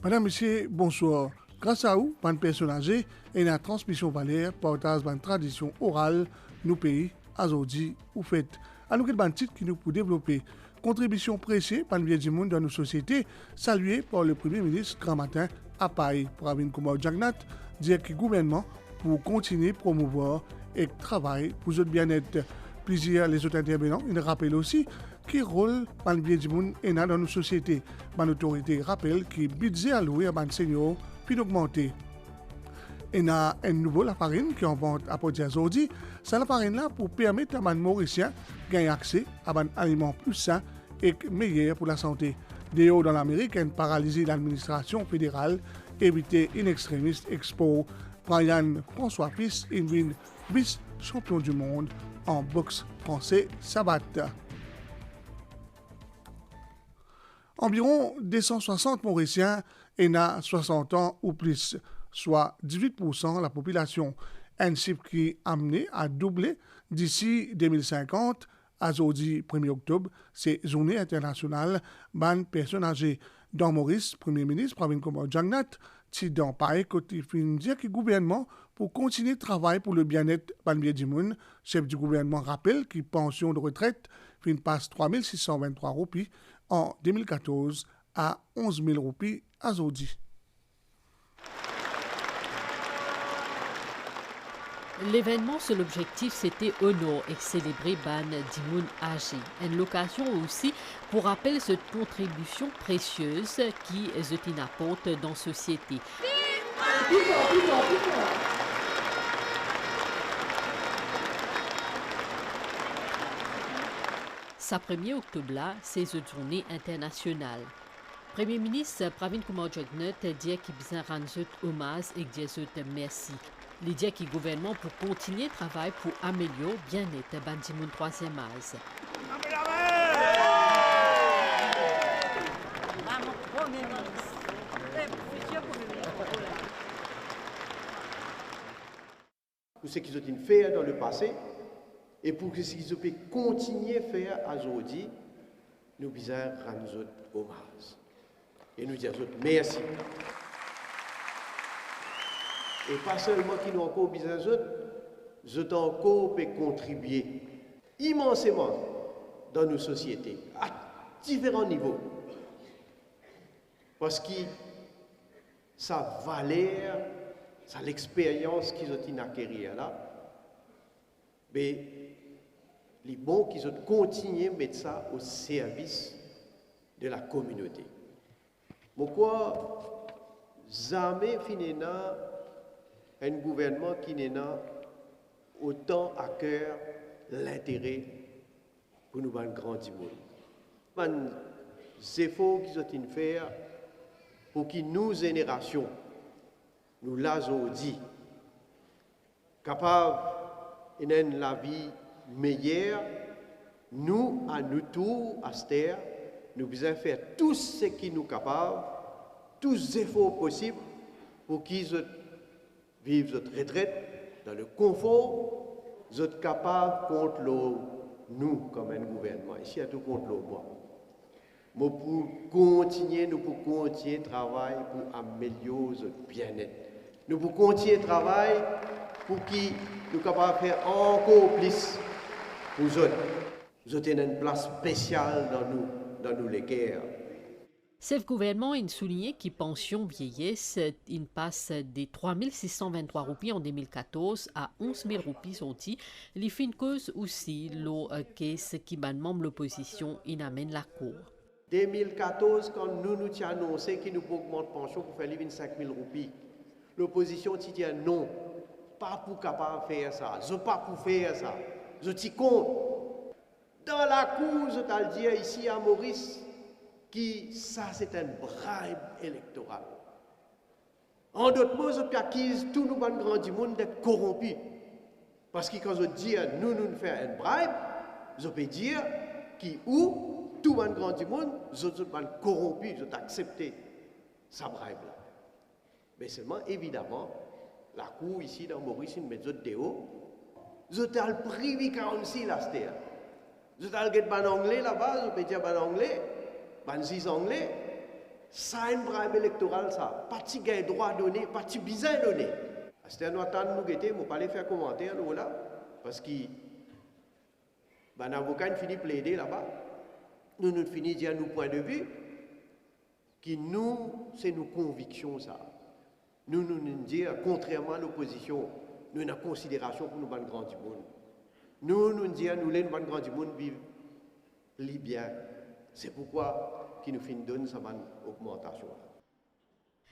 Madame, Monsieur, bonsoir. Grâce à vous, ban personne âgée et la transmission valère partage ban tradition orale nous pays aujourd'hui ou fait. À nous ban titre qui nous pour développer contribution précieuse par le biais du monde dans nos sociétés, saluée par le Premier ministre grand matin à Paris pour Amin Koumar Jagnat, dire que le gouvernement pour continuer à promouvoir et travailler pour notre bien-être. Plusieurs les autres intervenants, ils rappellent aussi quel rôle par le biais du monde est dans nos sociétés. L'autorité rappelle que le budget alloué à les seniors puis augmenter. Et il y a un nouveau la farine qui en vente à partir d'aujourd'hui. C'est la farine là pour permettre à les Mauriciens de gagner accès à des aliments plus sains et meilleurs pour la santé. D'ailleurs, dans l'Amérique, une paralysie de l'administration fédérale, éviter une extrémiste expo. Brian François Fils, une vice-champion du monde en boxe français Sabat. Environ 260 Mauriciens ont 60 ans ou plus, soit 18% de la population. Un chiffre qui est amené à doubler d'ici 2050. À aujourd'hui, 1er octobre, c'est Journée internationale des personnes âgées. Dans Maurice, Premier ministre Pravin Kumar Jagnat, qui dans pareil côté fin dire que le gouvernement pour continuer de travailler pour le bien-être du du monde, chef du gouvernement rappelle que pension de retraite fin passe 3 623 roupies en 2014 à 11 000 roupies à aujourd'hui. L'événement, sur l'objectif, c'était honorer et célébrer Ban Dimoun âgé. Une occasion aussi pour rappeler cette contribution précieuse qui est apporte dans la société. Sa 1er octobre là, c'est une journée internationale. Premier ministre Pravin Kumar Jagnat dit qu'il besoin rendre hommage et dit merci. Il dit que le gouvernement pour continuer le travail pour améliorer le bien-être Bandimoun 3e âge. Pour ce qu'ils ont fait dans le passé et pour ce qu'ils ont continuer à faire aujourd'hui, nous devons rendre hommage. Et nous disons merci. Et pas seulement qui nous encore besoin d'autres, encore peut contribuer immensément dans nos sociétés, à différents niveaux. Parce que sa valeur, sa l'expérience qu'ils ont acquérie là, mais les bons qu'ils ont continué à mettre ça au service de la communauté. Pourquoi jamais finina un gouvernement qui n'a autant à cœur l'intérêt pour nous grandir. Les efforts qu'ils ont fait pour que nous, générations, nous l'avons dit, capables de la vie meilleure, nous, à nous tous, à cette terre, nous devons faire tout ce qui nous est capable, tous les efforts possibles pour qu'ils vivre votre retraite dans le confort, vous êtes capable contre nous comme un gouvernement, ici à tout contre le bois. Nous pour continuer le travail pour améliorer notre bien-être. Nous pour continuer le travail pour qu'ils nous capables de faire encore plus pour vous autres. Vous avez une place spéciale dans nous les guerres. Ce gouvernement a souligné que pension vieillesse il passe de 3 623 roupies en 2014 à 11 000 roupies aujourd'hui. Les fins cause aussi le caisse qui membre l'opposition il amène la cour. 2014, quand nous avons annoncé qu'il nous augmente la pension pour faire 5 000 roupies, l'opposition dit non, pas pour capable faire ça, je pas pour faire ça, je t'y compte. Dans la cour, je t'ai dit ici à Maurice, qui ça c'est un bribe électoral. En d'autres mots, je accuse tout nous grand du monde d'être corrompus. Parce que quand je dis nous faisons un bribe, je peux dire qui ou tout le grand du monde, je suis corrompu, je accepté ça bribe là. Mais seulement évidemment, la cour ici dans Maurice, une méthode de haut, je t'ai le privé 46 là, c'est-à-dire. Je t'ai le anglais là-bas, je peux dire anglais. 26 anglais, Ça une bribe électorale, ça. Pas de gain droit donné, pas de bizarre donné. C'était un temps nous guetter, je ne pas faire commentaire là, parce que ben, l'avocat finit de plaider là-bas. Nous finissons de dire nos points de vue, qui nous, c'est nos convictions, ça. Nous disons, contrairement à l'opposition, nous avons considération pour nous, le grand du monde. Nous disons, nous, les grand du monde, vivent bien. C'est pourquoi qui nous finit de donner cette augmentation.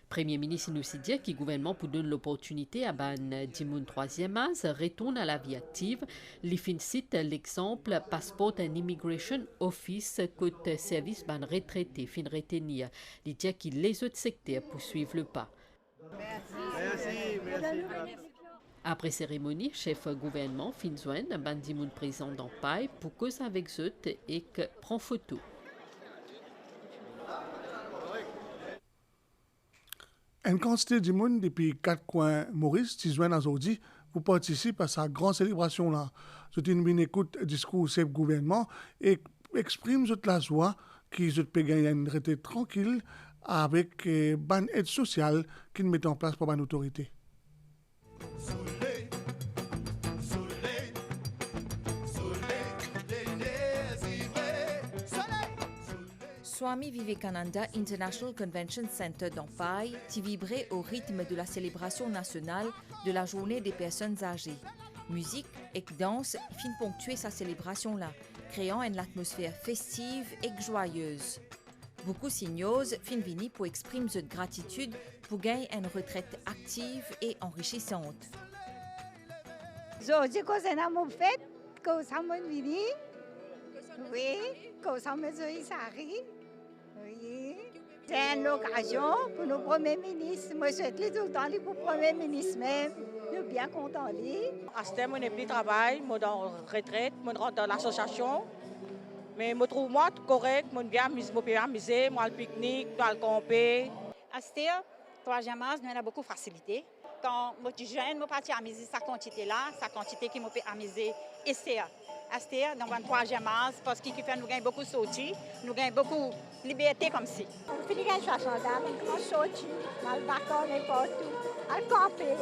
Premier ministre nous dit que le gouvernement pour donner l'opportunité à ban Dimoun troisième âge retourne à la vie active. Les fin cite l'exemple Passport and Immigration Office côté service ban retraité fin retenir. Il dit que les autres secteurs poursuivent le pas. Merci. Après cérémonie, chef gouvernement fin joindre ban Dimoun présent dans Paille pour cause avec eux et que prend photo. Une quantité de monde depuis 4 coins Maurice, qui joignent aujourd'hui pour participer à sa grande célébration là. C'est une bonne écoute discours du gouvernement et exprime toute la joie qui peut gagner une retraite tranquille avec une aide sociale qu'ils mettent en place pour une autorité. Swami Vivekananda International Convention Center d'Ampaille qui vibrait au rythme de la célébration nationale de la journée des personnes âgées. Musique et danse fin ponctuer sa célébration-là, créant une atmosphère festive et joyeuse. Beaucoup signaux fin vini pour exprimer cette gratitude pour gagner une retraite active et enrichissante. Aujourd'hui, quand on a mon fête, quand on a vini, oui, quand on a Sari. Oui. C'est une occasion pour nos premiers ministres. Moi, je suis tout le temps pour le premier ministre même. Nous sommes bien contents. À ce temps, je n'ai plus de travail, je suis en retraite, je rentre dans l'association. Mais je trouve moi correct, je viens m'amuser, je vais au pique-nique, je vais au camper. À ce temps, troisième âge, nous avons beaucoup de facilité. Quand je suis jeune, je peux partir amuser sa quantité-là, sa quantité qui me peut amuser ici. Astéa, dans le troisième âge, parce qu'il fait nous gagnons beaucoup de sorties, nous gagnons beaucoup de liberté comme si. On finit gagner 60 ans, on sortit, on le balcon partout, on camper,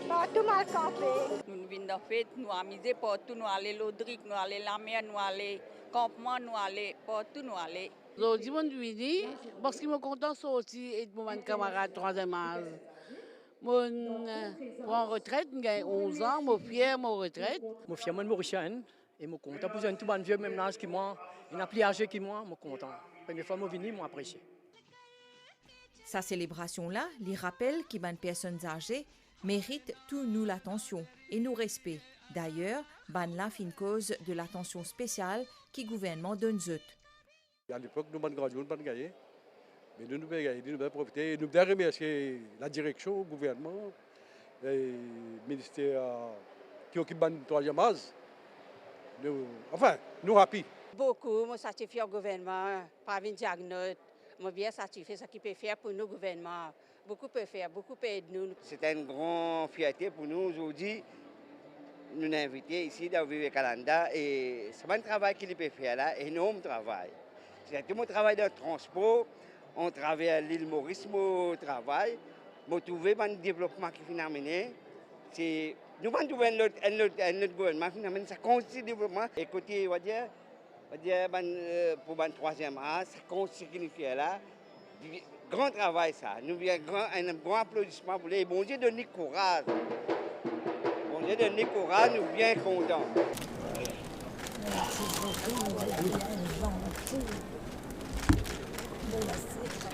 partout on camper. Nous venons de fête, nous amuser partout, nous allons l'Audric, nous allons la mer, nous allons campement, nous allons partout, nous allons. Aujourd'hui, je suis parce que je suis content de sortir et de mon camarade troisième âge. Je prends retraite, j'ai 11 ans, je suis fier de ma retraite. Je suis fier de Mauricien et je suis content. Pour un tout bon vieux, même âge que moi, il a plus âgé que moi, je suis content. La première fois que je suis venu, je apprécié. Sa célébration-là, les rappelle que les personnes âgées méritent toute nous l'attention et nous respect. D'ailleurs, ban fait une cause de l'attention spéciale que le gouvernement donne eux. À l'époque, nous avons gagné, nous avons gagné. Mais nous devons profiter. Nous devons remercier la direction, le gouvernement, le ministère qui occupe le troisième âge. Enfin, nous rapides. Beaucoup, je suis satisfait au gouvernement, par une diagnostic. Je suis bien satisfait de ce qu'il peut faire pour nous, gouvernement. Beaucoup peut faire, beaucoup peut aider nous. C'est une grande fierté pour nous aujourd'hui. Nous sommes invités ici dans Vivekananda et c'est un travail qu'il peut faire là, énorme travail. C'est tout mon travail de transport. On travaille à l'île Maurice, on travaille. On trouve un développement qui finit amené. Nous avons trouvé un autre gouvernement qui amène ça consiste le développement. Et côté, on va dire pour le troisième âge, ça signifie là, grand travail ça. Nous avons un grand applaudissement pour les. Bon Dieu donne courage. Bon Dieu donne courage, nous sommes bien contents.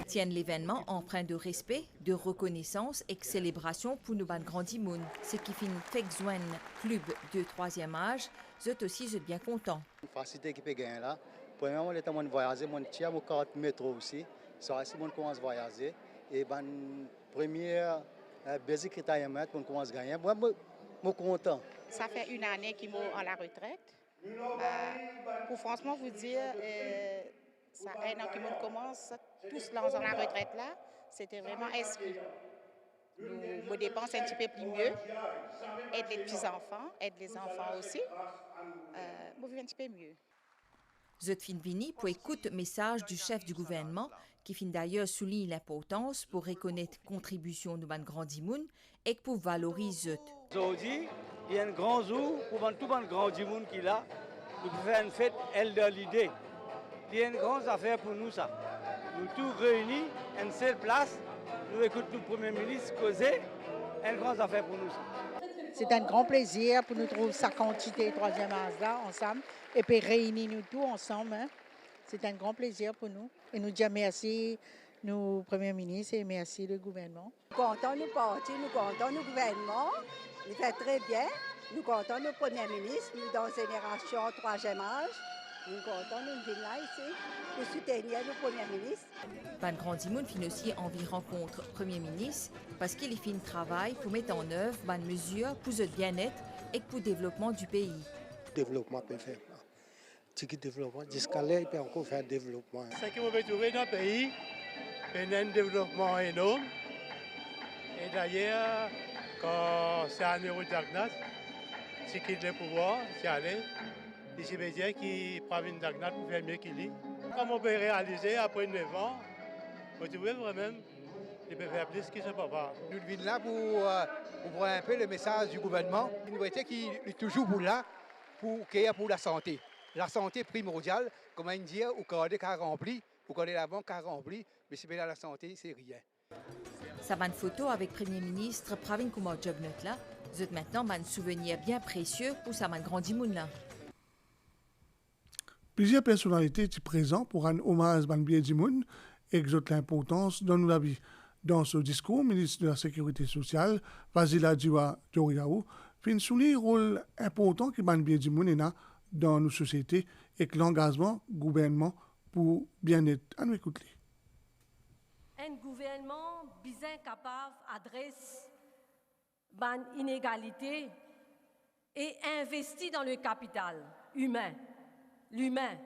Tiennent l'événement empreint de respect, de reconnaissance et de célébration pour nous ban grandi moun. Ce qui finit fait joindre club de troisième âge, eux aussi je suis bien content. La facilité qui peut gagner là. Premièrement, les temps de voyager, mon tiens mon carte métro aussi. Ça si on commence à voyager et ban première basic retirement on commence à gagner. Moi je suis content. Ça fait une année qu'ils sont à la retraite. Pour franchement vous dire ça un an qu'ils commencent tous dans la retraite là, c'était vraiment esprit. Nous dépensons un petit peu plus mieux, aide les petits-enfants, aide les enfants aussi. Nous vivons un petit peu mieux. Zot fin vini pour écouter le message du chef du gouvernement, qui fin d'ailleurs souligne l'importance pour reconnaître contribution de ban grand dimoun et pour valoriser Zot. Aujourd'hui, il y a un grand jour pour tout le grand dimoun qui est là. Nous pouvons faire une fête elderly day. Il y a une grande affaire pour nous ça. Nous tous réunis, une seule place, nous écoutons le Premier ministre causer, une grande affaire pour nous ça. C'est un grand plaisir pour nous trouver sa quantité troisième âge là ensemble et puis réunir nous tous ensemble. Hein. C'est un grand plaisir pour nous. Et nous disons merci nous Premier ministre et merci le gouvernement. Nous comptons nos partis, nous comptons nos gouvernements. Il fait très bien. Nous comptons nos Premier ministre, nous dans la génération troisième âge. Nous comptons nous venir là ici pour soutenir le Premier ministre. Ban Grand Dimoun fin aussi envie rencontre Premier ministre parce qu'il fait un travail pour mettre en œuvre ban mesures pour le bien-être et pour le développement du pays. Développement peut faire. Petit développement, jusqu'à là, il peut encore faire développement. Ce qui m'a trouvé dans le pays, c'est un développement énorme. Et d'ailleurs, quand c'est un Eurodagnat, c'est qu'il a le pouvoir, c'est aller. Les Sibédiens qui prennent une dagnat pour faire mieux qu'il est. Comme on peut réaliser après 9 ans, on trouve vraiment qu'il peut faire plus qu'il ne peut pas. Nous venons là pour voir un peu le message du gouvernement. Une vérité qui est toujours là pour la santé. La santé primordiale, comme on dit, au corps qu'a rempli, au corps de la banque qu'a rempli, mais c'est bien la santé, c'est rien. Sa bonne photo avec Premier ministre Pravin Kumar Jugnauth là, vous êtes maintenant un souvenir bien précieux pour sa man grand dimoun là. Plusieurs personnalités sont présentes pour un hommage à Ban Dimoun et exhortent l'importance dans la vie. Dans ce discours, le ministre de la Sécurité sociale, Vasila Doriaou, fait souligner le rôle important que Ban Dimoun a dans nos sociétés et que l'engagement du gouvernement pour bien-être. À nous écouter. Un gouvernement bien capable d'adresser l'inégalité et investir dans le capital humain. L'humain,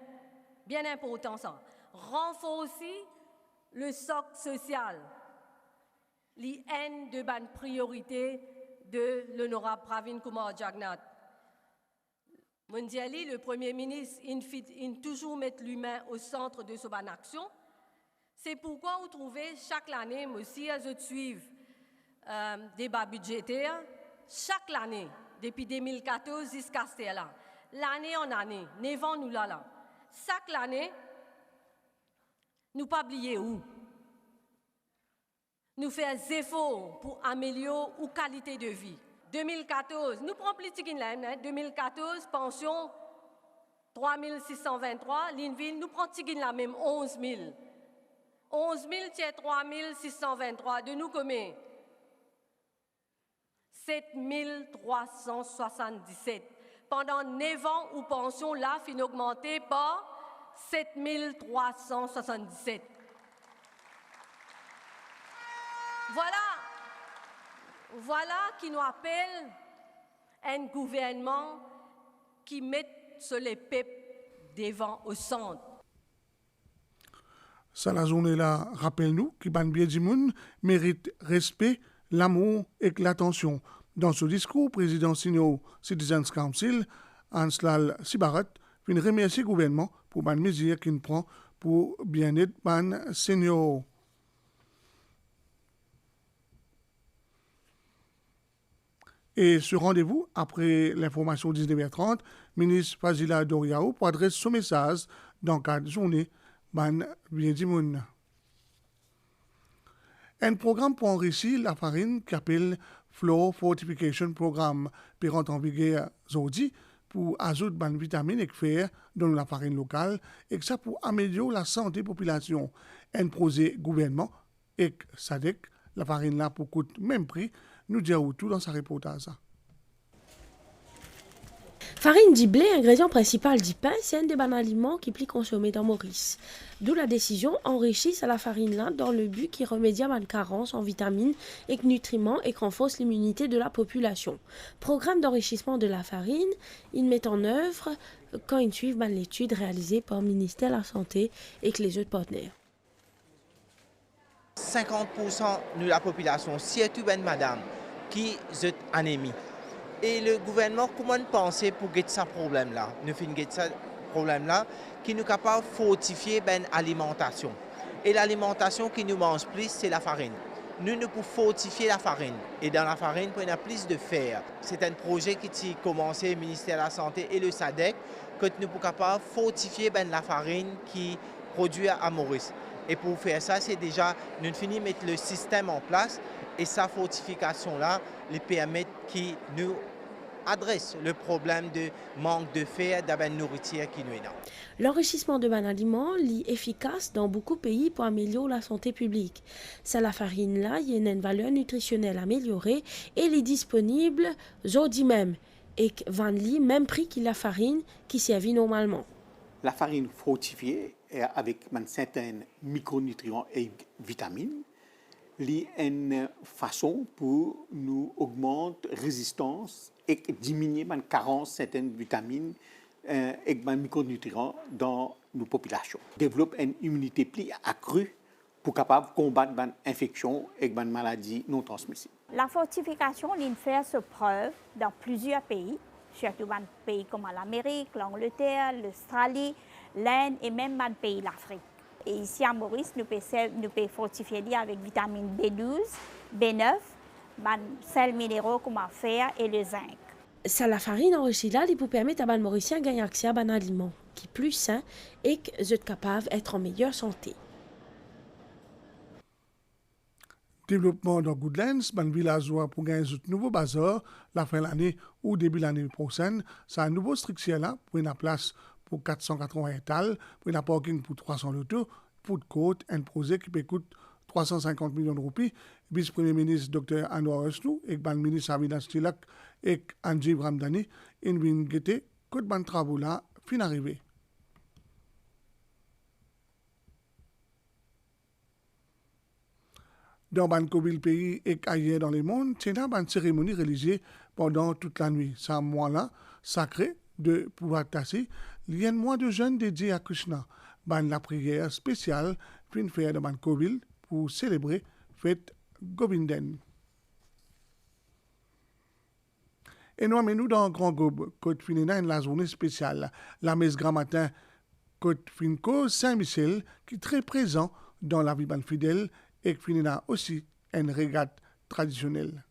bien important ça. Renforcer le socle social. Les haines de ban priorité de l'honorable Pravin Kumar Jugnauth. Mondiali, le Premier ministre, il toujours met l'humain au centre de son action. C'est pourquoi vous trouvez chaque année, aussi, à suivre débat budgétaire, chaque année, depuis 2014 jusqu'à ce là. L'année en année, nevant nous là. Chaque année, nous pas oublier où. Nous faisons des efforts pour améliorer la qualité de vie. 2014, nous prenons plus de là, 2014, pension 3623, l'Inville, nous prenons la même 11 000. 11 000, c'est 3623. De nous combien? 7 377. Pendant 9 ans, où pension là fin augmentée par 7 377. Voilà qui nous appelle un gouvernement qui met sur les peuples devant au centre. Ça, la journée-là, rappelle-nous que Ban Dimoun mérite respect, l'amour et l'attention. Dans ce discours, le président Sino Citizens Council, Anslal Sibarat, vient remercier le gouvernement pour les mesures qu'il prend pour bien-être des seniors. Et ce rendez-vous, après l'information 19h30, ministre Vasila Doriaou pour adresser son message dans le cadre de journée Ban Dimoun. Un programme pour enrichir la farine qui s'appelle Flour Fortification Programme, qui rentre en vigueur aujourd'hui pour ajouter des vitamines et fer dans la farine locale et que ça pour améliorer la santé de la population. Un projet gouvernement et SADEC, la farine là pour coûter même prix, nous dirons tout dans sa reportage. Farine du blé, ingrédient principal du pain, c'est un des bons aliments qui est consommé dans Maurice. D'où la décision enrichisse à la farine là dans le but qui remédie à une carence en vitamines et nutriments et renforce l'immunité de la population. Programme d'enrichissement de la farine, il met en œuvre quand ils suivent l'étude réalisée par le ministère de la Santé et que les autres partenaires. 50% de la population, surtout madame, qui est anémie. Et le gouvernement, comment penser pour guetter ce problème-là? Nous finissons ça problème-là, qui nous capable de fortifier l'alimentation. Et l'alimentation qui nous mange plus, c'est la farine. Nous pouvons fortifier la farine. Et dans la farine, on a plus de fer. C'est un projet qui a commencé au ministère de la Santé et le SADC, que nous sommes capables de fortifier la farine qui produit à Maurice. Et pour faire ça, c'est déjà, nous finissons de mettre le système en place. Et sa fortification-là, les permet qui nous adresse le problème de manque de fer dans la nourriture qui nous est là. L'enrichissement de ban aliments est efficace dans beaucoup de pays pour améliorer la santé publique. Ça, la farine là, il y a une valeur nutritionnelle améliorée et elle est disponible aujourd'hui même et vend même prix que la farine qui servit normalement. La farine fortifiée avec certains micronutriments et vitamines, c'est une façon pour nous augmenter la résistance et diminuer la carence de certaines vitamines et micronutriments dans nos populations. Développer une immunité plus accrue pour capable combattre les infections et les maladies non transmissibles. La fortification fait ses preuves dans plusieurs pays, surtout dans des pays comme l'Amérique, l'Angleterre, l'Australie, l'Inde et même dans les pays d'Afrique. Et ici à Maurice, nous pouvons fortifier avec vitamine B12, B9, sels minéraux comme le fer et le zinc. Ça, la farine enrichie là, il peut permettre à les Mauriciens de gagner accès à un aliment qui est plus sain et qui est capable d'être en meilleure santé. Développement dans Goodlands, ban villageois pour gagner un nouveau bazar la fin de l'année ou début de l'année prochaine. C'est un nouveau structure là pour une place pour 480 étals, pour un parking pour 300 lotos, pour de côte, un projet qui peut coûter 350 millions de roupies. Vice-premier ministre Dr. Anwar Esnou et le ministre Avinas Tilak et Anjib Ramdani, ils viennent guetter que de travaux là fin arrivé. Dans le pays et ailleurs dans le monde, c'est une cérémonie religieuse pendant toute la nuit. C'est un mois-là sacré de pouvoir tasser. Il y a un mois de jeûne dédié à Krishna. La prière spéciale fin faire dans Bankoville pour célébrer fête Govinden. Et nous amenons dans Grand Gobe, Côte Finina, la journée spéciale. La messe grand matin, Côte Finco Saint-Michel, qui est très présent dans la vie fidèle et qui finira aussi une régate traditionnelle.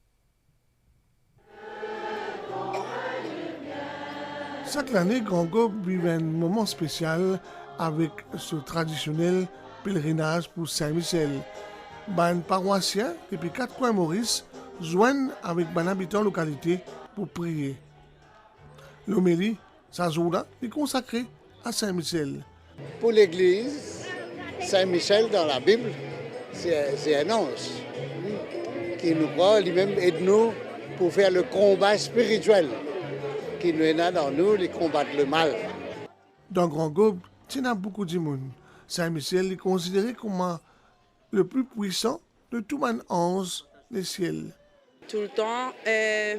Chaque année, Grand Gobe vit un moment spécial avec ce traditionnel pèlerinage pour Saint-Michel. Les paroissiens depuis 4 coins Maurice joignent avec les habitants de la localité pour prier. L'homélie, sa journée, est consacrée à Saint-Michel. Pour l'Église, Saint-Michel dans la Bible, c'est un ange qui nous croit, lui-même aide-nous pour faire le combat spirituel qui nous est dans nous, les combattre le mal. Dans Grand Gobe, il y a beaucoup de monde. Saint-Michel est considéré comme le plus puissant de tous les anges des ciels. Tout le temps,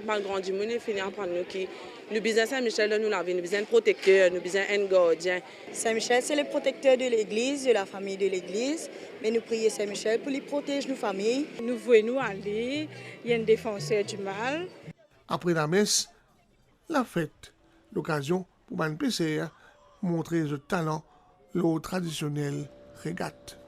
malgré du monde, il finit par nous qui nous besoin Saint-Michel, nous avons besoin de protecteur, nous besoin un gardien. Saint-Michel, c'est le protecteur de l'Église, de la famille de l'Église. Mais nous prions Saint-Michel pour lui protéger nos familles. Nous voulons aller, il y a un défenseur du mal. Après la messe, la fête, l'occasion pour les PCR montrer le talent, l'eau traditionnelle régate.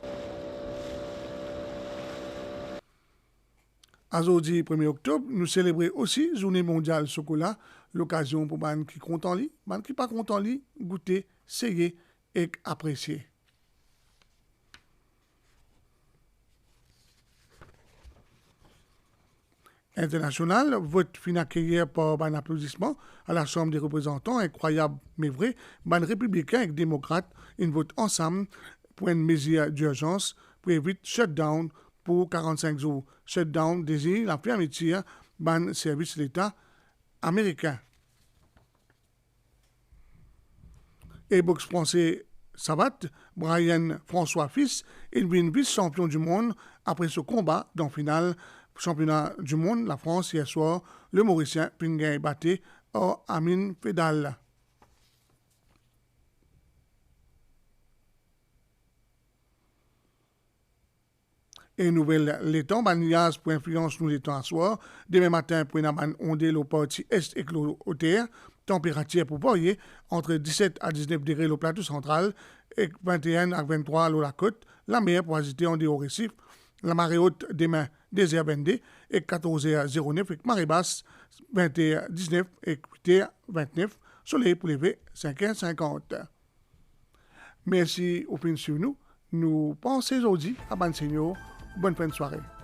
Aujourd'hui, 1er octobre, nous célébrons aussi Journée mondiale chocolat, l'occasion pour les qui comptent en lit, les qui pas comptent en lit, goûter, essayer et apprécier. International, vote fin hier par un applaudissement à la Chambre des représentants, incroyable mais vrai, ban républicains et démocrates, ils votent ensemble pour une mesure d'urgence pour éviter shutdown pour 45 jours. Shutdown désigne la fermeture ban service de l'État américain. Et boxe français Sabat, Brian François Fils, il devient vice-champion du monde après ce combat dans le final championnat du monde, la France hier soir, le Mauricien Pingay batté au Amin Fedal. Et nouvelle l'étang, banias pour influence nous l'étang à soir. Demain matin, pour une ondée au parti est et au terre. Température pour varier entre 17 à 19 degrés au plateau central et 21 à 23 à la côte. La mer pour agiter en dehors récif. La marée haute demain 2h22 et 14h09 avec marée basse 21h19 et 8h29. Soleil pour lever 5h50. Merci au fin sur nous. Nous pensons aujourd'hui à bonne seigneur. Bonne fin de soirée.